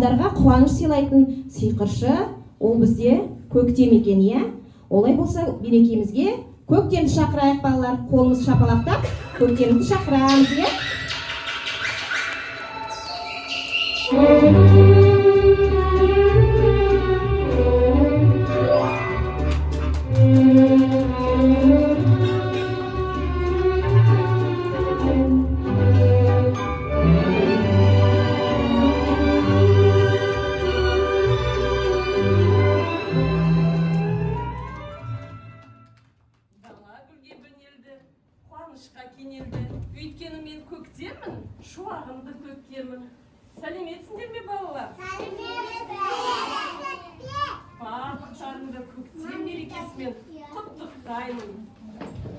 қуаныш сыйлайтын сиқыршы ол бізде көктем екен, иә? Олай болса, мерекемізге көктемді шақырайық балалар, қолымызды шапалақтап, көктемді шақырамыз, иә? Қуанышқа кенелді. Өйткені мен көктеммін, шуағымды көктеммін. Сәлеметсіңдер ме балалар? Барлықтарыңды көктем мерекесімен құттықтаймын.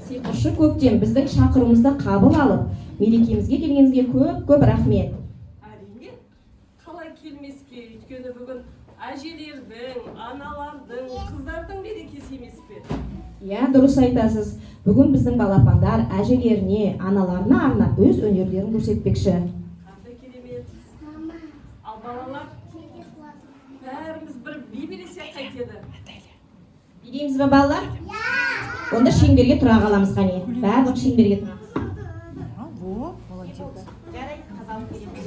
Сиқыршы көктем біздің шақыруымызды қабыл алып, мерекемізге келгеніңізге көп рахмет. Әрине, қалай келмеске, өйткені бүгін әжелердің, аналардың, қыздардың мерекесі емес пе? Иә, дұрыс айтасыз. Бүгін біздің балапандар әжелеріне, аналарына арнап өз өнерлерін көрсетпекші. Қандай керемет. Ал балалар, бәріміз бір би билесек қайтеді. Билейміз бе балалар? Онда шеңберге тұра қаламыз, қане. Барлық шеңберге тұрамыз. Жарайды, қазалып келеміз.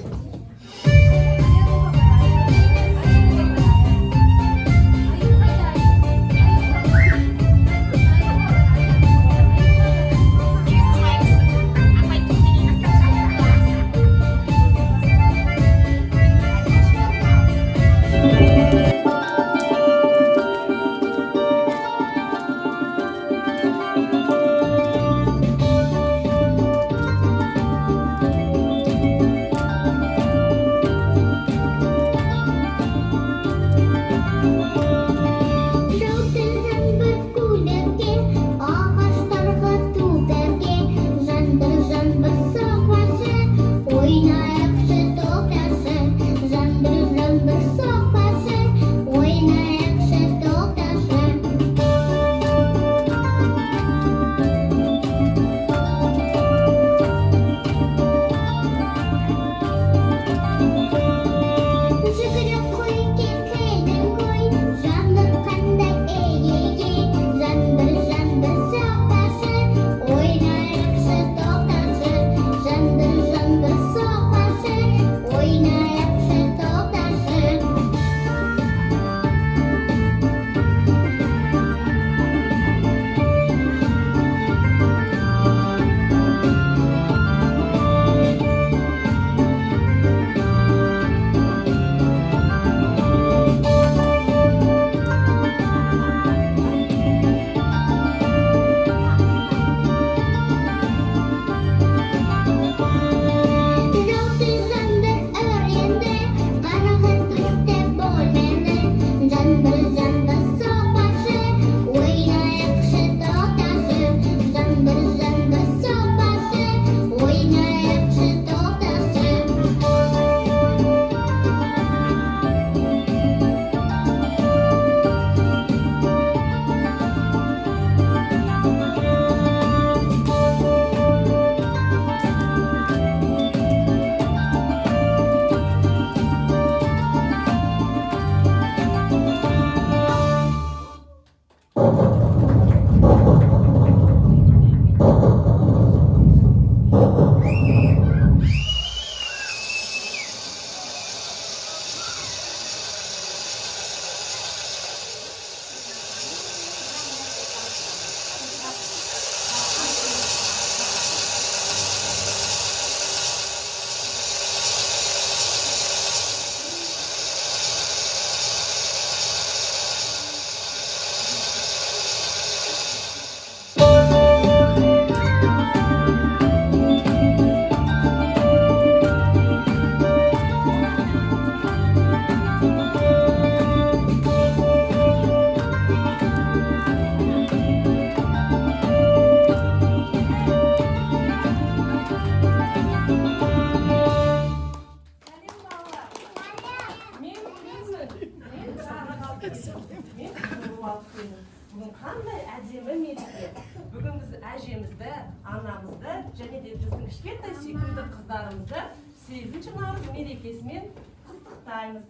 Бүгін қандай әдемі мереке. Бүгін біз әжемізді, анамызды және де біздің кішкентай сүйкімді қыздарымызды 8 наурыз мерекесімен құттықтаймыз. құттықтаймыз.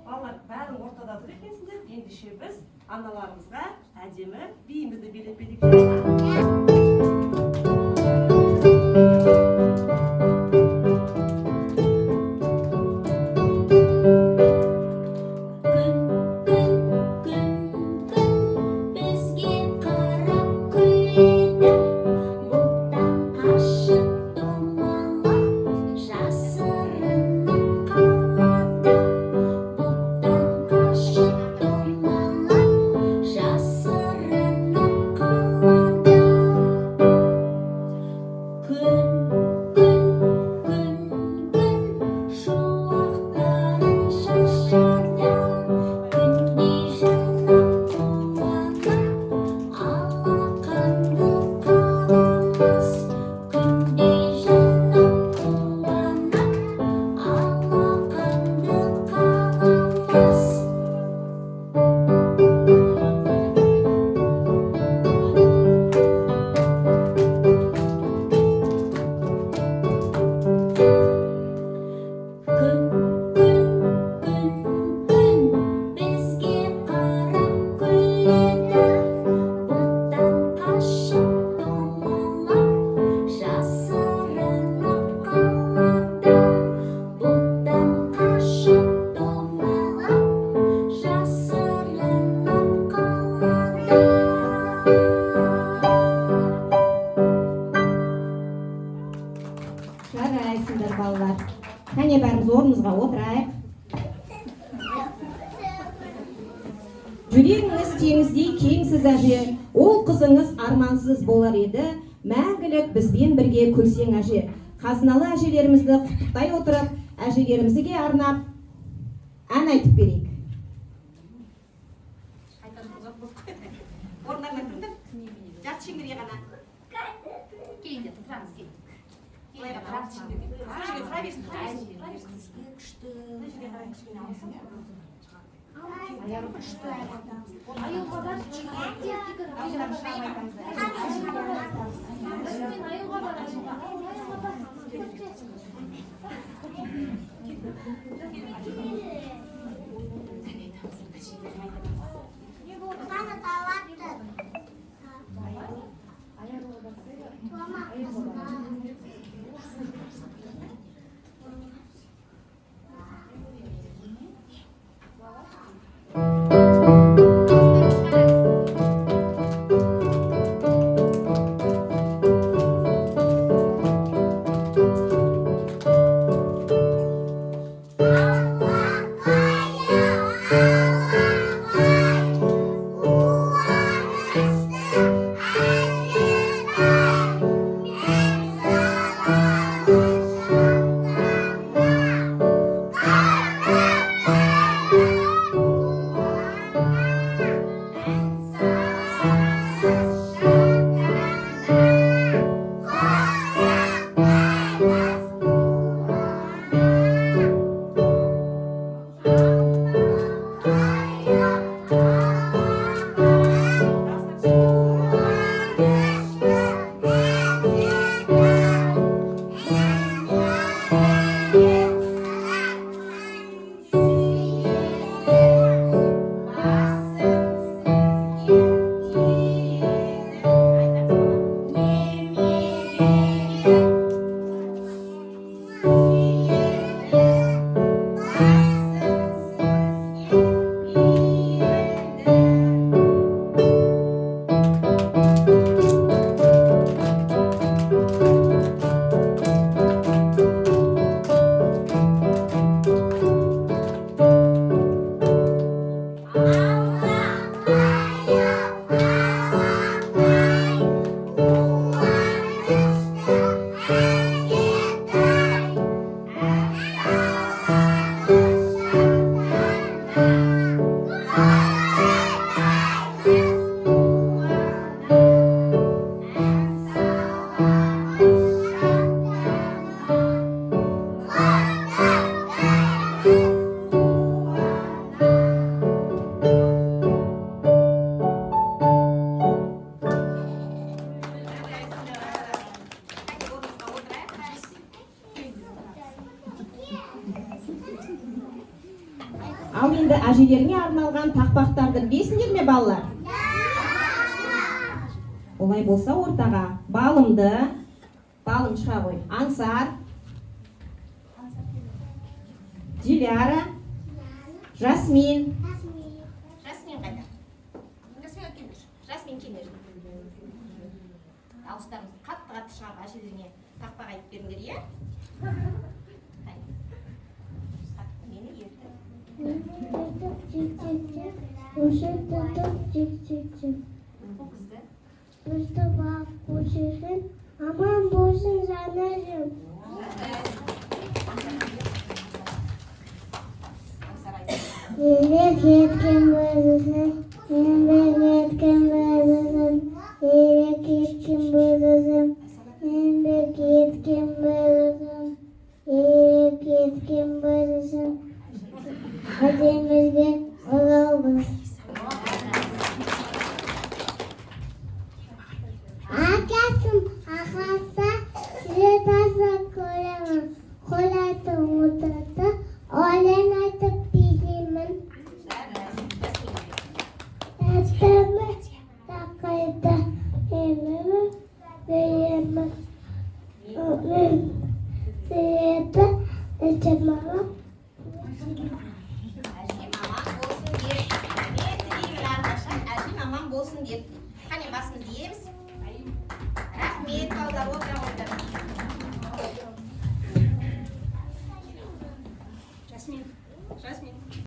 Балалар бәрің ортададыр екенсіңдер. Ендеше біз аналарымызға әдемі биімізді билеп берейік. Жарайсыңдар балалар. Кәне бәріміз орнымызға отырайық. Жүрегіңіз теңіздей кеңсіз әже, ол қызыңыз армансыз болар еді, мәңгілік бізбен бірге күлсең әже. Қазыналы әжелерімізді құттықтай отырып, әжелерімізге арнап ән айтып берейік. Орындарынан тұрыңдар. Жарты шеңберге ғана. Кейінде тұрамыз, кейін. Былайға жарты шеңберге. Сол жерге тұра берсін. Күшті. Мына жерге қарай кішкене алсын. Күшті. Аюға бар. Ауыздан шығарып айтамыз. Аюға бар. Ал енді әжелеріңе арналған тақпақтарды білесіңдер ме балалар? Олай болса ортаға балым шыға ғой. Ансар, Диляра, Жасмин. Жасмин қайда? Жасмин келдір. Жасмин келдір. Дауыстарыңызды қатты шығарып әжелеріңе тақпақ айтып беріңдер, иә? Мені ерді. Бұл қызды. Бізді бақ көшесін, аман болсын жанарым. Еңбек еткен болсын, еңбек еткен болсын, еңбек еткен болсын, еңбек еткен болсын, еңбек еткен болсын. Әдемізге олаубыз. Акасым, ағасы, светасы көремін, қолаты отырды, өлең айтып билеймін. Әттімі тақайды, емімі бейемін. Светі әжемаға. Әжем аман болсын деп. Мен тілеймін әрқашан әжем аман болсын деп. Қане басымызды иеміз.